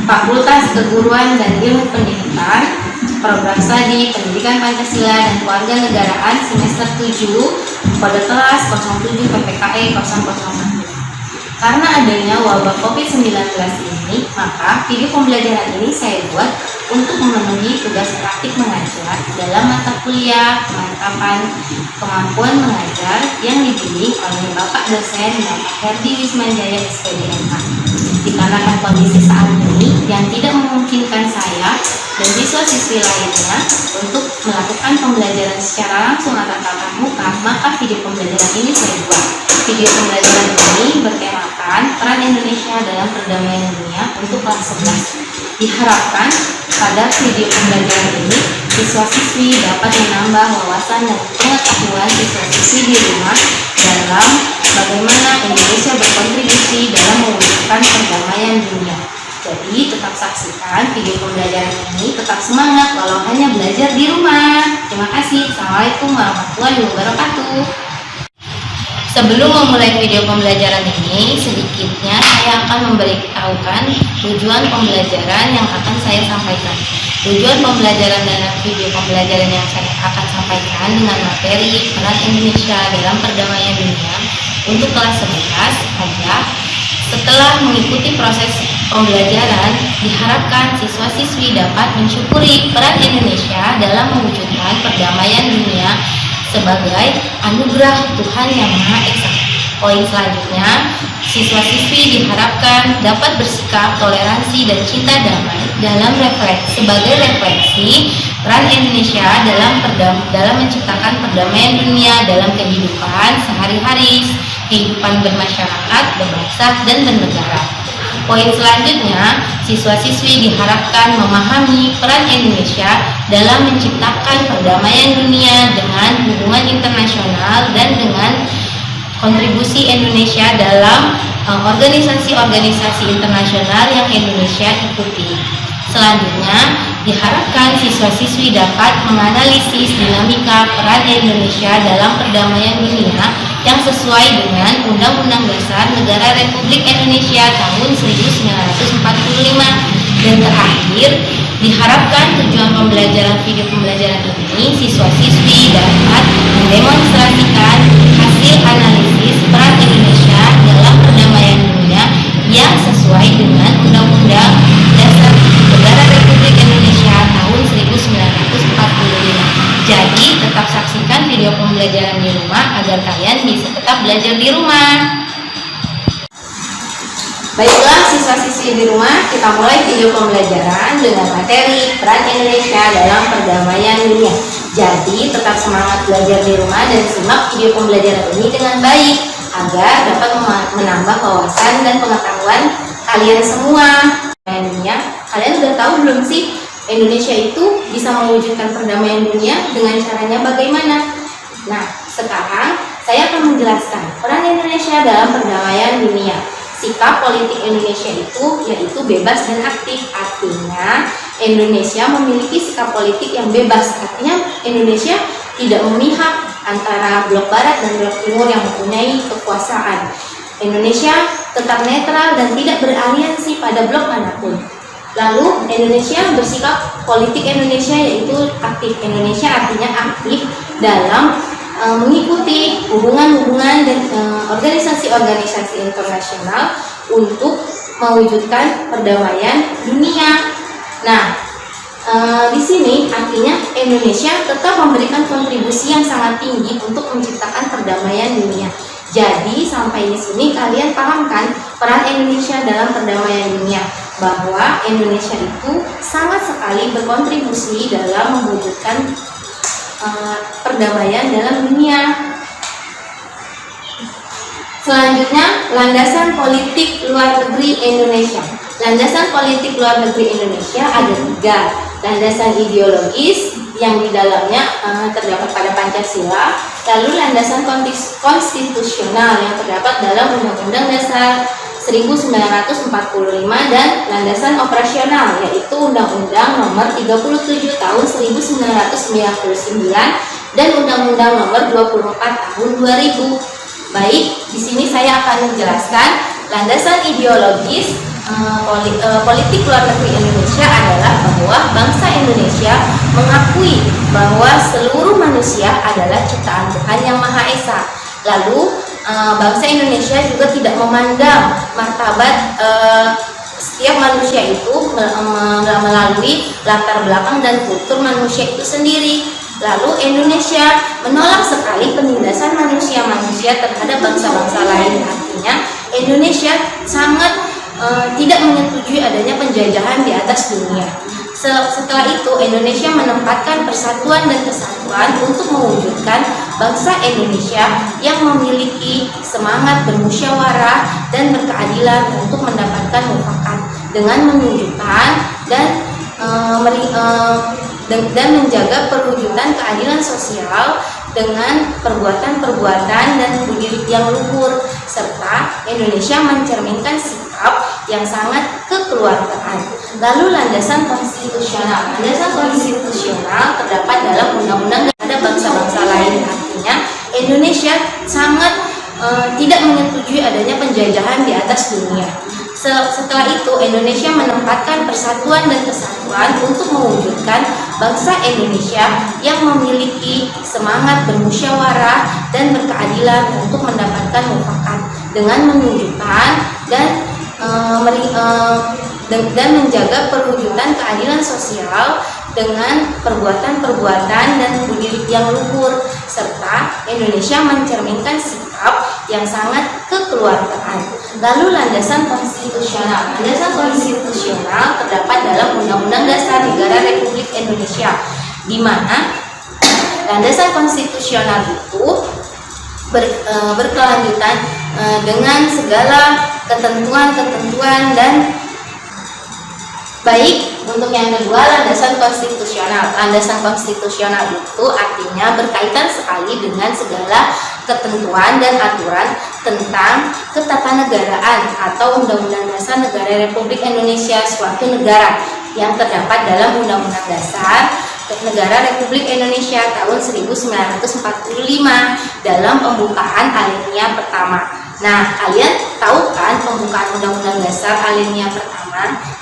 Fakultas Keguruan dan Ilmu Pendidikan, Program Studi Pendidikan Pancasila dan Kewarganegaraan semester 7, kode kelas 07 PPKE 001. Karena adanya wabah COVID-19 ini, maka video pembelajaran ini saya buat untuk memenuhi tugas praktik mengajar dalam mata kuliah pemantapan kemampuan mengajar yang dibimbing oleh Bapak dosen Bapak Herdi Wismanjaya SPDMH. Dikarenakan kondisi saat ini yang tidak memungkinkan saya dan siswa-siswi lainnya untuk melakukan pembelajaran secara langsung atau tatap muka, maka video pembelajaran ini saya buat. Video pembelajaran ini bertemakan peran Indonesia dalam perdamaian dunia untuk kelas 11. Diharapkan pada video pembelajaran ini siswa-siswi dapat menambah wawasan dan pengetahuan siswa-siswi di rumah dalam bagaimana Indonesia berkontribusi dalam mewujudkan perdamaian dunia. Jadi tetap saksikan video pembelajaran ini, tetap semangat walau hanya belajar di rumah. Terima kasih. Assalamualaikum warahmatullahi wabarakatuh. Sebelum memulai video pembelajaran ini, sedikitnya saya akan memberitahukan tujuan pembelajaran yang akan saya sampaikan. Tujuan pembelajaran dalam video pembelajaran yang saya akan sampaikan dengan materi peran Indonesia dalam perdamaian dunia untuk kelas 11 adalah setelah mengikuti proses pembelajaran, diharapkan siswa-siswi dapat mensyukuri peran Indonesia dalam mewujudkan perdamaian dunia sebagai anugerah Tuhan Yang Maha Esa. Poin selanjutnya, siswa-siswi diharapkan dapat bersikap toleransi dan cinta damai dalam sebagai refleksi peran Indonesia dalam menciptakan perdamaian dunia dalam kehidupan sehari-hari, kehidupan bermasyarakat, berbangsa, dan bernegara. Poin selanjutnya, siswa-siswi diharapkan memahami peran Indonesia dalam menciptakan perdamaian dunia dengan hubungan internasional dan dengan kontribusi Indonesia dalam organisasi-organisasi internasional yang Indonesia ikuti. Selanjutnya, diharapkan siswa-siswi dapat menganalisis dinamika peran Indonesia dalam perdamaian dunia yang sesuai dengan Undang-Undang Dasar Negara Republik Indonesia tahun 1945. Dan terakhir, diharapkan tujuan pembelajaran video pembelajaran ini siswa-siswi dapat mendemonstrasikan hasil analisis peran Indonesia dalam perdamaian dunia yang sesuai dengan Undang-Undang Dasar Negara Republik Indonesia tahun 1945. Jadi, tetap saksikan video pembelajaran di rumah agar kalian bisa tetap belajar di rumah. Baiklah siswa-siswi di rumah, kita mulai video pembelajaran dengan materi peran Indonesia dalam perdamaian dunia. Jadi, tetap semangat belajar di rumah dan simak video pembelajaran ini dengan baik agar dapat menambah wawasan dan pengetahuan kalian semua. Kalian udah tahu belum sih Indonesia itu bisa mewujudkan perdamaian dunia dengan caranya bagaimana? Nah, sekarang saya akan menjelaskan peran Indonesia dalam perdamaian dunia. Sikap politik Indonesia itu yaitu bebas dan aktif. Artinya Indonesia memiliki sikap politik yang bebas. Artinya Indonesia tidak memihak antara blok barat dan blok timur yang mempunyai kekuasaan. Indonesia tetap netral dan tidak beraliansi pada blok manapun. Lalu Indonesia bersikap politik Indonesia yaitu aktif. Indonesia artinya aktif dalam mengikuti hubungan-hubungan dan organisasi-organisasi internasional untuk mewujudkan perdamaian dunia. Nah, di sini artinya Indonesia tetap memberikan kontribusi yang sangat tinggi untuk menciptakan perdamaian dunia. Jadi sampai di sini kalian pahamkan peran Indonesia dalam perdamaian dunia, bahwa Indonesia itu sangat sekali berkontribusi dalam mewujudkan perdamaian dalam dunia. Selanjutnya, landasan politik luar negeri Indonesia. Landasan politik luar negeri Indonesia ada 3. Landasan ideologis yang di dalamnya terdapat pada Pancasila, lalu landasan konstitusional yang terdapat dalam Undang-Undang Dasar 1945 dan landasan operasional yaitu Undang-Undang Nomor 37 Tahun 1999 dan Undang-Undang Nomor 24 Tahun 2000. Baik, di sini saya akan menjelaskan landasan ideologis politik luar negeri Indonesia adalah bahwa bangsa Indonesia mengakui bahwa seluruh manusia adalah ciptaan Tuhan Yang Maha Esa. Lalu bangsa Indonesia juga tidak memandang martabat setiap manusia itu melalui latar belakang dan kultur manusia itu sendiri. Lalu Indonesia menolak sekali penindasan manusia-manusia terhadap bangsa-bangsa lain. Artinya Indonesia sangat tidak menyetujui adanya penjajahan di atas dunia. Setelah itu Indonesia menempatkan persatuan dan kesatuan untuk mewujudkan bangsa Indonesia yang memiliki semangat bermusyawarah dan berkeadilan untuk mendapatkan mufakat dengan menunjukkan dan menjaga perwujudan keadilan sosial dengan perbuatan-perbuatan dan budi yang luhur, serta Indonesia mencerminkan sikap yang sangat kekeluargaan. Lalu landasan konstitusional. Landasan konstitusional terdapat dalam undang-undang terhadap bangsa-bangsa lain. Artinya Indonesia sangat tidak menyetujui adanya penjajahan di atas dunia. Setelah itu Indonesia menempatkan persatuan dan kesatuan untuk mewujudkan bangsa Indonesia yang memiliki semangat bermusyawarah dan berkeadilan untuk mendapatkan mufakat dengan menunjukkan dan menjaga perwujudan keadilan sosial dengan perbuatan-perbuatan dan budi yang luhur, serta Indonesia mencerminkan sikap yang sangat kekeluargaan. Lalu landasan konstitusional. Landasan konstitusional terdapat dalam Undang-Undang Dasar Negara Republik Indonesia, di mana landasan konstitusional itu berkelanjutan dengan segala ketentuan-ketentuan dan baik. Untuk yang kedua, landasan konstitusional. Landasan konstitusional itu artinya berkaitan sekali dengan segala ketentuan dan aturan tentang ketatanegaraan atau Undang-Undang Dasar Negara Republik Indonesia suatu negara yang terdapat dalam Undang-Undang Dasar Negara Republik Indonesia tahun 1945 dalam pembukaan alinea pertama. Nah, kalian tahu kan pembukaan Undang-Undang Dasar alinea pertama?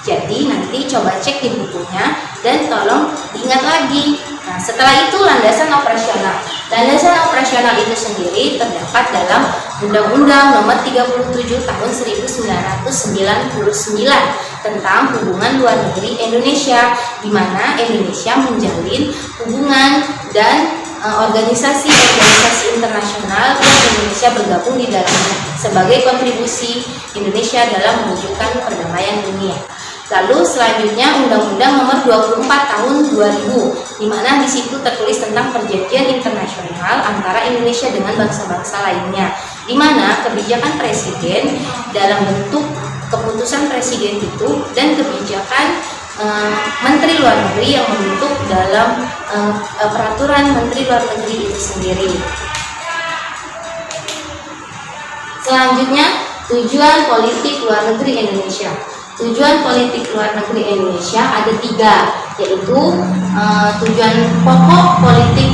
Jadi nanti coba cek di bukunya dan tolong diingat lagi. Nah, setelah itu landasan operasional. Landasan operasional itu sendiri terdapat dalam Undang-Undang Nomor 37 Tahun 1999 tentang hubungan luar negeri Indonesia, di mana Indonesia menjalin hubungan dan organisasi-organisasi internasional yang Indonesia bergabung di dalamnya sebagai kontribusi Indonesia dalam mewujudkan perdamaian dunia. Lalu selanjutnya Undang-Undang Nomor 24 Tahun 2000, di mana di situ tertulis tentang perjanjian internasional antara Indonesia dengan bangsa-bangsa lainnya, di mana kebijakan presiden dalam bentuk keputusan presiden itu dan kebijakan Menteri Luar Negeri yang membentuk dalam peraturan Menteri Luar Negeri itu sendiri. Selanjutnya, tujuan politik luar negeri Indonesia. Tujuan politik luar negeri Indonesia ada 3, yaitu tujuan pokok politik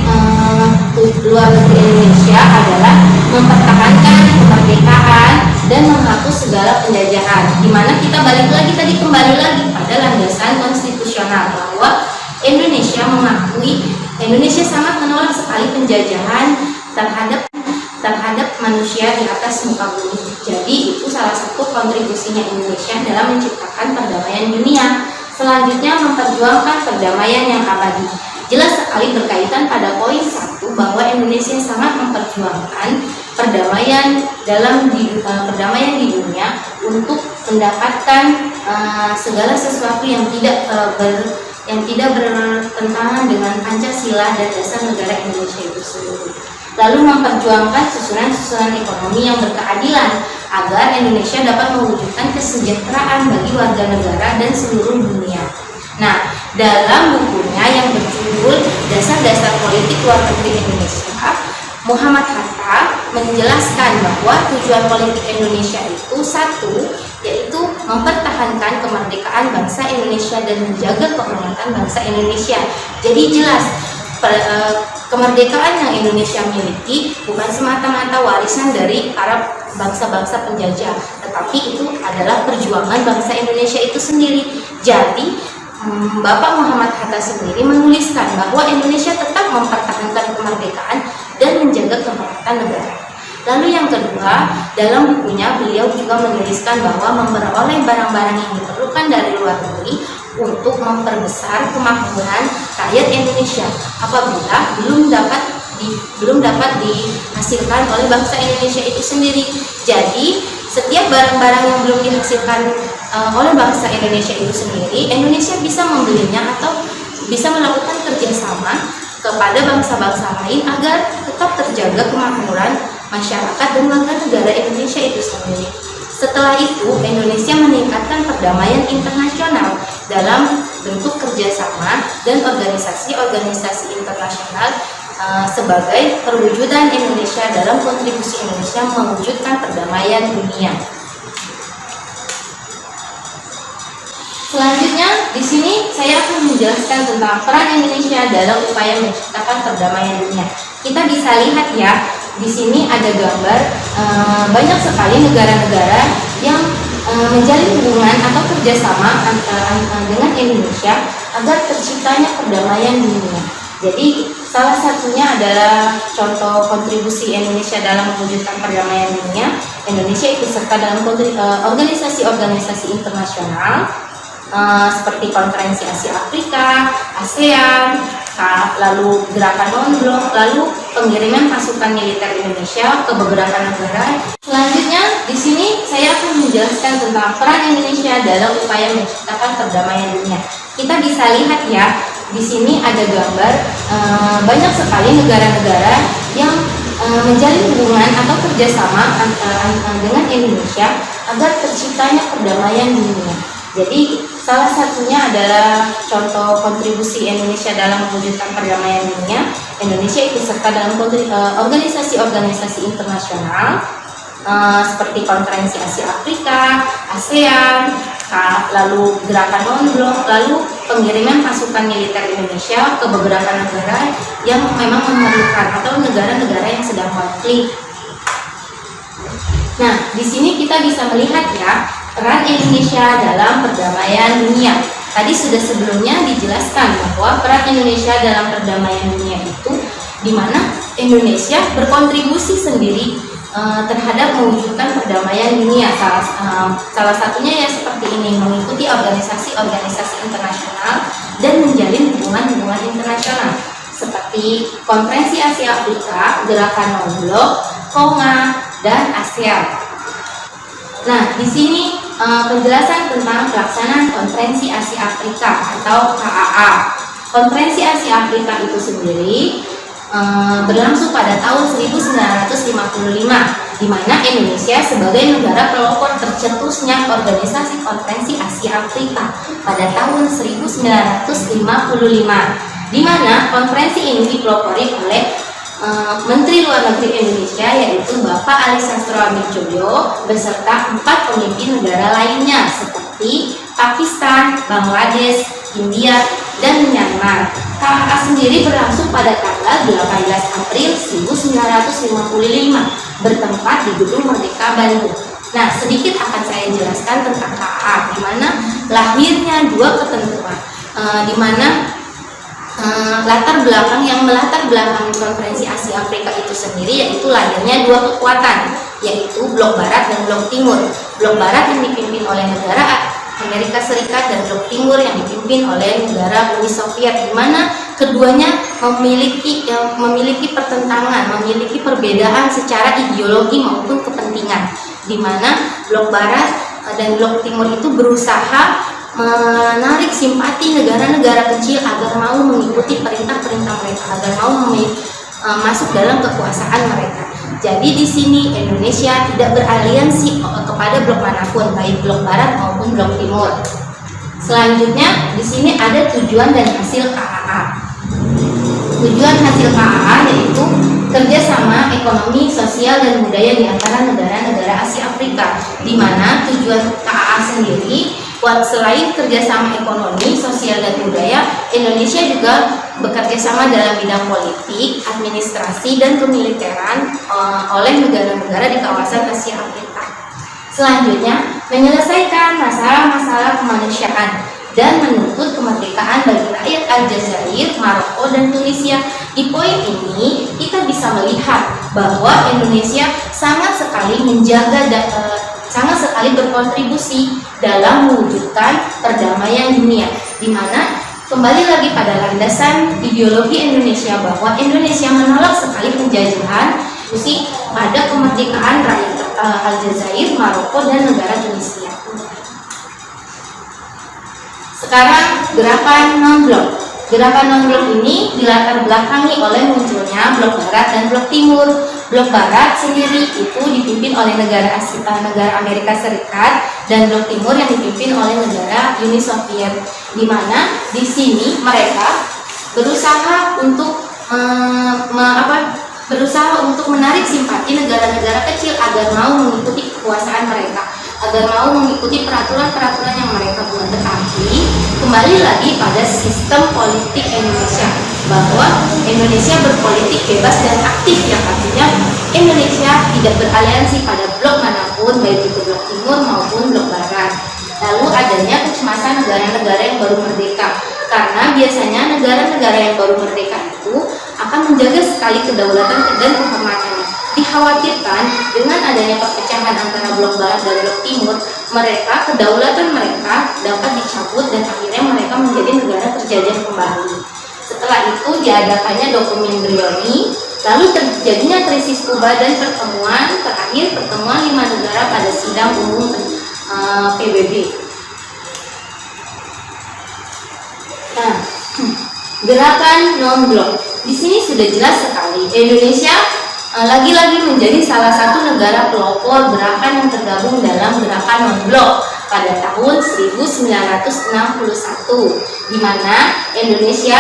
luar negeri Indonesia adalah mempertahankan kemerdekaan dan menghapus segala penjajahan. Dimana kita kembali lagi pada landasan konstitusional bahwa Indonesia mengakui Indonesia sangat menolak sekali penjajahan terhadap manusia di atas muka bumi. Jadi itu salah satu kontribusinya Indonesia dalam menciptakan perdamaian dunia. Selanjutnya, memperjuangkan perdamaian yang abadi. Jelas sekali berkaitan pada poin 1 bahwa Indonesia sangat memperjuangkan perdamaian di dunia untuk mendapatkan segala sesuatu yang tidak bertentangan dengan Pancasila dan dasar negara Indonesia itu sendiri. Lalu memperjuangkan susunan-susunan ekonomi yang berkeadilan agar Indonesia dapat mewujudkan kesejahteraan bagi warga negara dan seluruh dunia. Nah, dalam bukunya yang berjudul Dasar-Dasar Politik Luar Negeri Indonesia, Muhammad Hatta menjelaskan bahwa tujuan politik Indonesia itu 1, yaitu mempertahankan kemerdekaan bangsa Indonesia dan menjaga kehormatan bangsa Indonesia. Jadi jelas kemerdekaan yang Indonesia miliki bukan semata-mata warisan dari para bangsa-bangsa penjajah, tetapi itu adalah perjuangan bangsa Indonesia itu sendiri. Jadi Bapak Muhammad Hatta sendiri menuliskan bahwa Indonesia tetap mempertahankan kemerdekaan dan menjaga kemaslahatan negara. Lalu yang kedua, dalam bukunya beliau juga menuliskan bahwa memperoleh barang-barang yang diperlukan dari luar negeri untuk memperbesar kemakmuran rakyat Indonesia apabila belum dapat dihasilkan oleh bangsa Indonesia itu sendiri. Jadi setiap barang-barang yang belum dihasilkan oleh bangsa Indonesia itu sendiri, Indonesia bisa membelinya atau bisa melakukan kerjasama kepada bangsa-bangsa lain agar tetap terjaga kemakmuran masyarakat dan warga negara Indonesia itu sendiri. Setelah itu, Indonesia meningkatkan perdamaian internasional dalam bentuk kerjasama dan organisasi-organisasi internasional sebagai perwujudan Indonesia dalam kontribusi Indonesia mewujudkan perdamaian dunia. Selanjutnya, di sini saya akan menjelaskan tentang peran Indonesia dalam upaya menciptakan perdamaian dunia. Kita bisa lihat ya, di sini ada gambar banyak sekali negara-negara yang menjalin hubungan atau kerjasama dengan Indonesia agar terciptanya perdamaian dunia. Jadi salah satunya adalah contoh kontribusi Indonesia dalam mewujudkan perdamaian dunia. Indonesia ikut serta dalam organisasi-organisasi internasional seperti Konferensi Asia Afrika, ASEAN, lalu Gerakan Non-Blok, lalu pengiriman pasukan militer Indonesia ke beberapa negara. Selanjutnya, di sini saya akan menjelaskan tentang peran Indonesia dalam upaya menciptakan perdamaian dunia. Kita bisa lihat ya, di sini ada gambar banyak sekali negara-negara yang menjalin hubungan atau kerjasama dengan Indonesia agar terciptanya perdamaian dunia. Jadi salah satunya adalah contoh kontribusi Indonesia dalam mewujudkan perdamaian dunia. Indonesia ikut serta dalam organisasi-organisasi internasional seperti Konferensi Asia Afrika, ASEAN, lalu Gerakan Non-Blok, lalu pengiriman pasukan militer Indonesia ke beberapa negara yang memang memerlukan atau negara-negara yang sedang konflik. Nah, di sini kita bisa melihat ya peran Indonesia dalam perdamaian dunia. Tadi sudah sebelumnya dijelaskan bahwa peran Indonesia dalam perdamaian dunia itu di mana Indonesia berkontribusi sendiri terhadap mewujudkan perdamaian dunia. Salah satunya ya seperti ini, mengikuti organisasi-organisasi internasional dan menjalin hubungan-hubungan internasional seperti Konferensi Asia Afrika, Gerakan Non-Blok, KONGA, dan ASEAN. Nah, di sini penjelasan tentang pelaksanaan Konferensi Asia Afrika atau KAA. Konferensi Asia Afrika itu sendiri berlangsung pada tahun 1955, di mana Indonesia sebagai negara pelopor tercetusnya Organisasi Konferensi Asia Afrika pada tahun 1955, di mana konferensi ini dipelopori oleh Menteri Luar Negeri Indonesia yaitu Bapak Ali Sastro Hamijoyo beserta 4 pemimpin negara lainnya seperti Pakistan, Bangladesh, India, dan Myanmar. KAA sendiri berlangsung pada tanggal 18 April 1955 bertempat di Gedung Merdeka Bandung. Nah, sedikit akan saya jelaskan tentang KAA, di mana lahirnya dua ketentuan, di mana latar belakang Konferensi Asia Afrika itu sendiri yaitu lahirnya dua kekuatan, yaitu Blok Barat dan Blok Timur. Blok Barat yang dipimpin oleh negara Amerika Serikat dan Blok Timur yang dipimpin oleh negara Uni Soviet, di mana keduanya memiliki pertentangan, memiliki perbedaan secara ideologi maupun kepentingan, di mana Blok Barat dan Blok Timur itu berusaha menarik simpati negara-negara kecil agar mau mengikuti perintah-perintah mereka, agar mau masuk dalam kekuasaan mereka. Jadi di sini Indonesia tidak beraliansi kepada blok manapun, baik blok barat maupun blok timur. Selanjutnya di sini ada tujuan dan hasil KAA. Tujuan hasil KAA yaitu kerjasama ekonomi, sosial, dan budaya di antara negara-negara Asia Afrika, di mana tujuan KAA sendiri selain kerjasama ekonomi, sosial, dan budaya, Indonesia juga bekerja sama dalam bidang politik, administrasi, dan kemiliteran oleh negara-negara di kawasan Asia Afrika. Selanjutnya, menyelesaikan masalah-masalah kemanusiaan dan menuntut kemerdekaan bagi rakyat Aljazair, Maroko, dan Tunisia. Di poin ini, kita bisa melihat bahwa Indonesia sangat sekali sangat sekali berkontribusi dalam mewujudkan perdamaian dunia, di mana kembali lagi pada landasan ideologi Indonesia bahwa Indonesia menolak sekali penjajahan pada kemerdekaan rakyat Aljazair, Maroko, dan negara Tunisia. Sekarang gerakan non-blok. Gerakan non-blok ini dilatar belakangi oleh munculnya blok barat dan blok timur. Blok barat sendiri itu dipimpin oleh negara Amerika Serikat, dan blok timur yang dipimpin oleh negara Uni Soviet, di mana di sini mereka berusaha untuk menarik simpati negara-negara kecil agar mau mengikuti kekuasaan mereka, agar mau mengikuti peraturan-peraturan yang mereka buat. Tetapi kembali lagi pada sistem politik Indonesia, bahwa Indonesia berpolitik bebas dan aktif, yang artinya Indonesia tidak beraliansi pada blok manapun, baik itu blok timur maupun blok barat. Lalu adanya kecemasan negara-negara yang baru merdeka, karena biasanya negara-negara yang baru merdeka itu akan menjaga sekali kedaulatan dan kehormatannya. Dikhawatirkan dengan adanya perpecahan antara blok barat dan blok timur, kedaulatan mereka dapat dicabut dan akhirnya mereka menjadi negara terjajah kembali. Setelah itu diadakannya dokumen Brioni, lalu terjadinya krisis Kuba dan pertemuan 5 negara pada sidang umum PBB. Nah, gerakan non-blok. Di sini sudah jelas sekali Indonesia lagi-lagi menjadi salah satu negara pelopor gerakan yang tergabung dalam gerakan non-blok pada tahun 1961, di mana Indonesia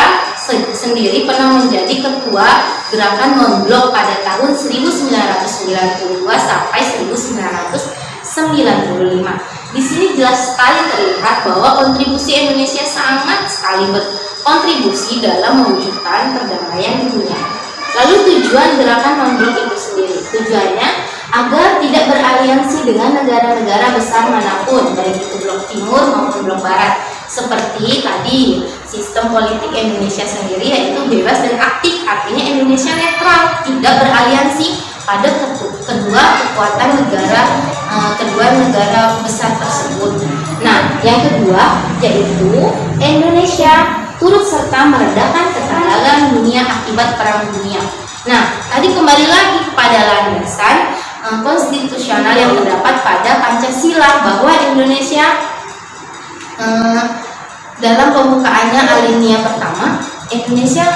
sendiri pernah menjadi ketua gerakan non-blok pada tahun 1992 sampai 1995. Di sini jelas sekali terlihat bahwa kontribusi Indonesia sangat sekali berkontribusi dalam mewujudkan perdamaian dunia. Lalu tujuan gerakan non-blok itu sendiri, tujuannya agar tidak beraliansi dengan negara-negara besar manapun, baik itu blok timur maupun blok barat. Seperti tadi, sistem politik Indonesia sendiri yaitu bebas dan aktif, artinya Indonesia netral, tidak beraliansi pada kedua negara besar tersebut. Nah, yang kedua yaitu Indonesia turut serta meredakan ketegangan dunia akibat perang dunia. Nah, tadi kembali lagi kepada landasan konstitusional yang terdapat pada Pancasila, bahwa Indonesia dalam pembukaannya alinea pertama, Indonesia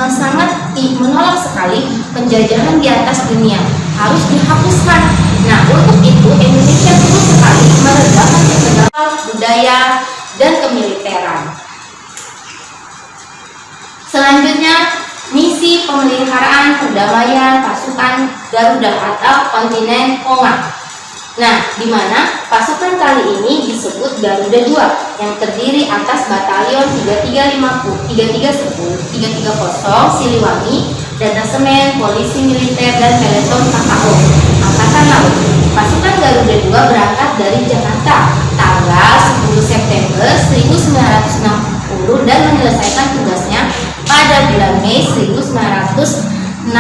sangat menolak sekali penjajahan di atas dunia, harus dihapuskan. Nah, untuk itu Indonesia terus sekali meredakan ketegangan budaya dan kemiliteran. Selanjutnya, misi pemeliharaan perdamaian pasukan Garuda atau kontinen Konga. Nah, di mana pasukan kali ini disebut Garuda II yang terdiri atas batalion 3310 Siliwangi, detasemen polisi militer dan peleton KKO Angkatan Laut. Pasukan Garuda II berangkat dari Jakarta tanggal 10 September 1960 dan menyelesaikan tugasnya pada bulan Mei 1961.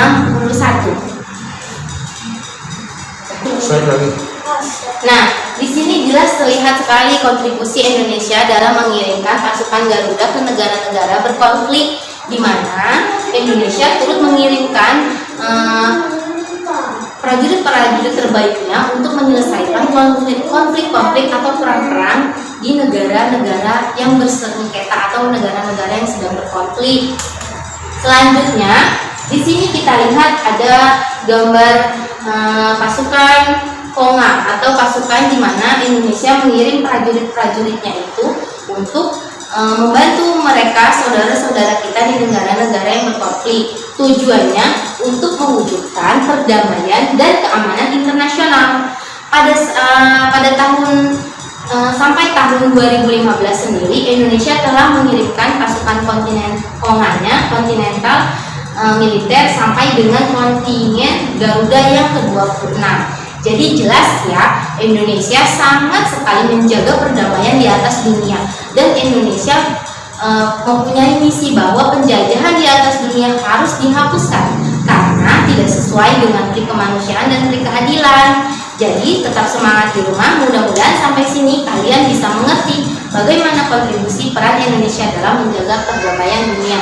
Nah, di sini jelas terlihat sekali kontribusi Indonesia dalam mengirimkan pasukan Garuda ke negara-negara berkonflik, di mana Indonesia turut mengirimkan prajurit-prajurit terbaiknya untuk menyelesaikan konflik-konflik atau perang-perang di negara-negara yang bersengketa atau negara-negara yang sedang berkonflik. Selanjutnya, di sini kita lihat ada gambar pasukan Konga atau pasukan di mana Indonesia mengirim prajurit-prajuritnya itu untuk membantu mereka, saudara-saudara kita di negara-negara yang berkonflik. Tujuannya untuk mewujudkan perdamaian dan keamanan internasional. Pada tahun sampai tahun 2015 sendiri, Indonesia telah mengirimkan pasukan kontinental militer sampai dengan kontingen Garuda yang ke-26. Jadi jelas ya, Indonesia sangat sekali menjaga perdamaian di atas dunia, dan Indonesia mempunyai misi bahwa penjajahan di atas dunia harus dihapuskan karena tidak sesuai dengan pri kemanusiaan dan pri keadilan. Jadi tetap semangat di rumah. Mudah-mudahan sampai sini kalian bisa mengerti bagaimana kontribusi peran Indonesia dalam menjaga perdamaian dunia.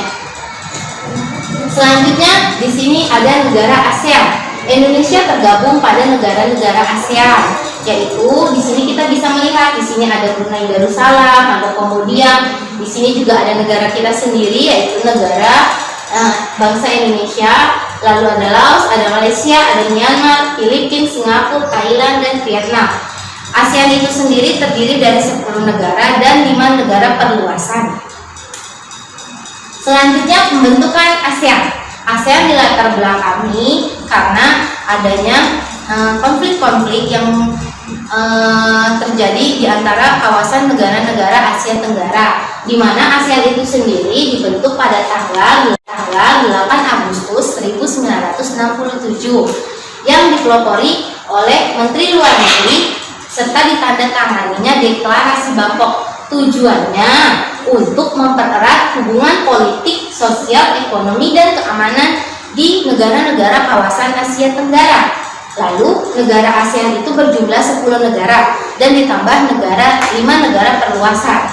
Selanjutnya di sini ada negara ASEAN. Indonesia tergabung pada negara-negara ASEAN, yaitu di sini kita bisa melihat di sini ada Brunei Darussalam, ada kemudian di sini juga ada negara kita sendiri yaitu negara bangsa Indonesia, lalu ada Laos, ada Malaysia, ada Myanmar, Filipina, Singapura, Thailand, dan Vietnam. ASEAN itu sendiri terdiri dari 10 negara dan 5 negara perluasan. Selanjutnya pembentukan ASEAN. ASEAN dilatar belakangi karena adanya konflik-konflik yang terjadi di antara kawasan negara-negara Asia Tenggara, di mana ASEAN itu sendiri dibentuk pada tanggal 8 Agustus 1967 yang dipelopori oleh Menteri Luar Negeri serta ditandatanganinya Deklarasi Bangkok. Tujuannya untuk mempererat hubungan politik, sosial, ekonomi, dan keamanan di negara-negara kawasan Asia Tenggara. Lalu negara ASEAN itu berjumlah 10 negara dan ditambah 5 negara perluasan.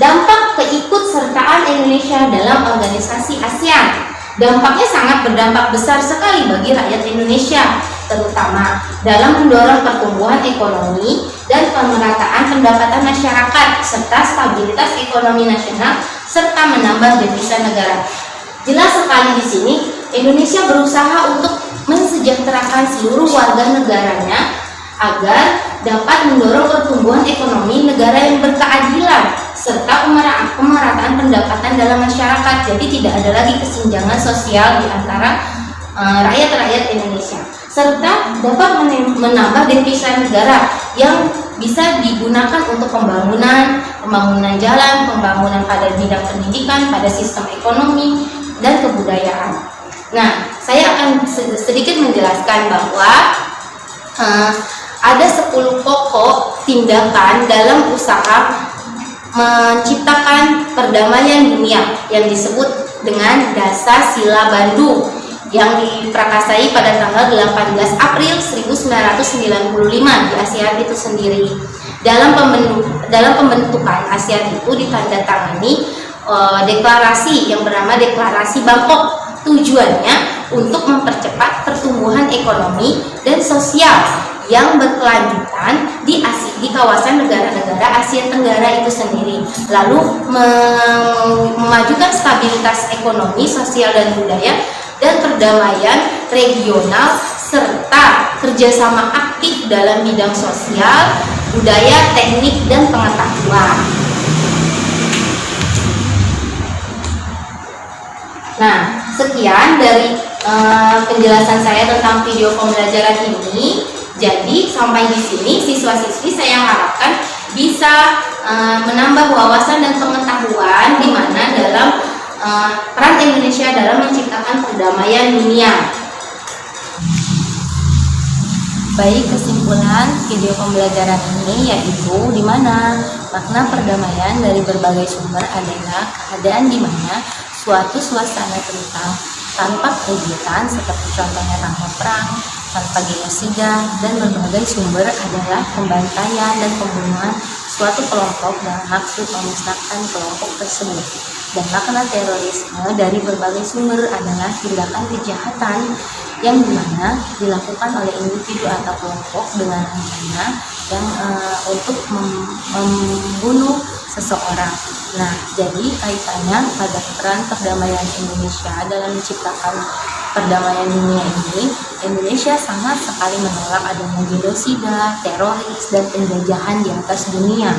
Dampak keikutsertaan Indonesia dalam organisasi ASEAN. Dampaknya sangat berdampak besar sekali bagi rakyat Indonesia, terutama dalam mendorong pertumbuhan ekonomi dan pemerataan pendapatan masyarakat serta stabilitas ekonomi nasional serta menambah devisa negara. Jelas sekali di sini Indonesia berusaha untuk mensejahterakan seluruh warga negaranya agar dapat mendorong pertumbuhan ekonomi negara yang berkeadilan serta pemerataan pendapatan dalam masyarakat. Jadi tidak ada lagi kesenjangan sosial di antara rakyat-rakyat Indonesia, serta dapat menambah devisa negara yang bisa digunakan untuk pembangunan jalan, pembangunan pada bidang pendidikan, pada sistem ekonomi dan kebudayaan. Nah, saya akan sedikit menjelaskan bahwa ada 10 pokok tindakan dalam usaha menciptakan perdamaian dunia yang disebut dengan Dasar Sila Bandung yang diprakasai pada tanggal 18 April 1995 di ASEAN itu sendiri. Dalam pembentukan ASEAN itu ditandatangani deklarasi yang bernama Deklarasi Bangkok. Tujuannya untuk mempercepat pertumbuhan ekonomi dan sosial yang berkelanjutan di kawasan negara-negara Asia Tenggara itu sendiri, lalu memajukan stabilitas ekonomi, sosial, dan budaya, dan perdamaian regional, serta kerjasama aktif dalam bidang sosial, budaya, teknik, dan pengetahuan. Nah, sekian dari penjelasan saya tentang video pembelajaran ini. Jadi sampai di sini siswa-siswi saya harapkan bisa menambah wawasan dan pengetahuan di mana dalam peran Indonesia dalam menciptakan perdamaian dunia. Baik, kesimpulan video pembelajaran ini yaitu di mana makna perdamaian dari berbagai sumber adalah keadaan di mana suatu suasana tentang tanpa kegiatan seperti contohnya tanpa perang, tanpa genosida, dan berbagai sumber adalah pembantaian dan pembunuhan suatu kelompok dengan maksud memusnahkan kelompok tersebut. Dan makna terorisme dari berbagai sumber adalah tindakan kejahatan yang dimana dilakukan oleh individu atau kelompok dengan rencana yang untuk membunuh seseorang. Nah, jadi kaitannya pada peran perdamaian Indonesia dalam menciptakan perdamaian dunia ini, Indonesia sangat sekali menolak adanya genosida, teroris, dan penjajahan di atas dunia.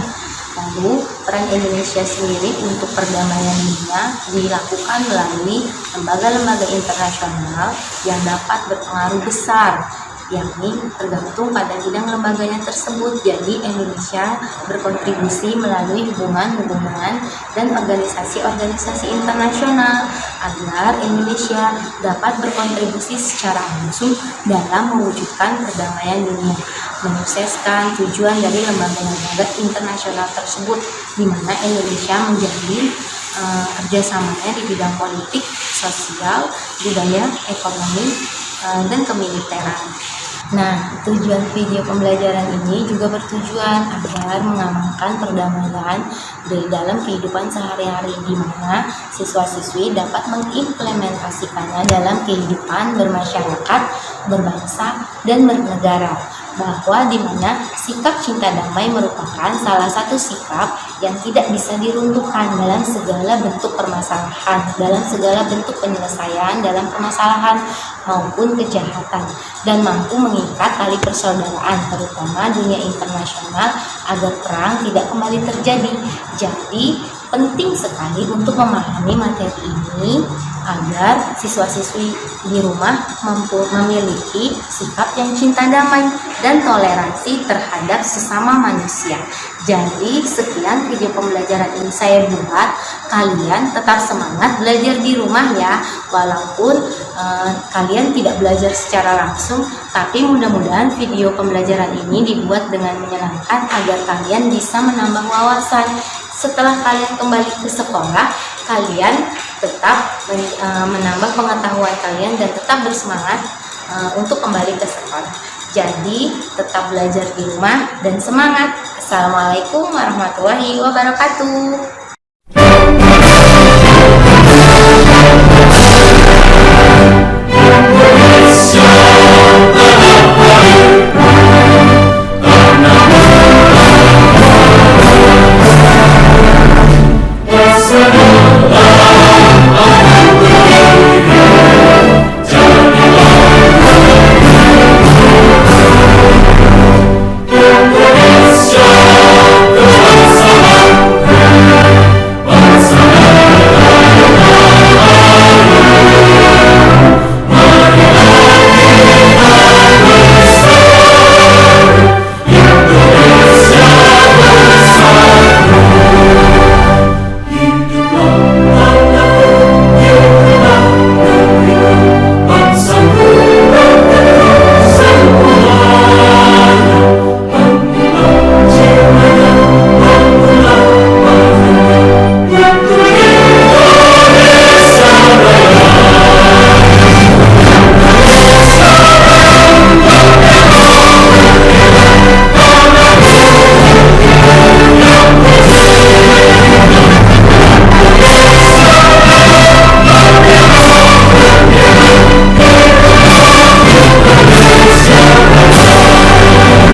Lalu, peran Indonesia sendiri untuk perdamaian dunia dilakukan melalui lembaga-lembaga internasional yang dapat berpengaruh besar yakni tergantung pada bidang lembaganya tersebut. Jadi Indonesia berkontribusi melalui hubungan-hubungan dan organisasi-organisasi internasional agar Indonesia dapat berkontribusi secara langsung dalam mewujudkan perdamaian dunia, menyukseskan tujuan dari lembaga-lembaga internasional tersebut, di mana Indonesia menjadi kerjasamanya di bidang politik, sosial, budaya, ekonomi, dan kemiliteran. Nah, tujuan video pembelajaran ini juga bertujuan agar mengamankan perdamaian dari dalam kehidupan sehari-hari, di mana siswa-siswi dapat mengimplementasikannya dalam kehidupan bermasyarakat, berbangsa, dan bernegara, bahwa di mana sikap cinta damai merupakan salah satu sikap yang tidak bisa diruntuhkan dalam segala bentuk permasalahan, dalam segala bentuk penyelesaian dalam permasalahan maupun kejahatan, dan mampu mengikat tali persaudaraan terutama dunia internasional agar perang tidak kembali terjadi. Jadi penting sekali untuk memahami materi ini agar siswa-siswi di rumah memiliki sikap yang cinta damai dan toleransi terhadap sesama manusia. Jadi sekian video pembelajaran ini saya buat. Kalian tetap semangat belajar di rumah ya, walaupun kalian tidak belajar secara langsung, tapi mudah-mudahan video pembelajaran ini dibuat dengan menyenangkan agar kalian bisa menambah wawasan. Setelah kalian kembali ke sekolah, kalian tetap menambah pengetahuan kalian dan tetap bersemangat untuk kembali ke sekolah. Jadi tetap belajar di rumah dan semangat. Assalamualaikum warahmatullahi wabarakatuh.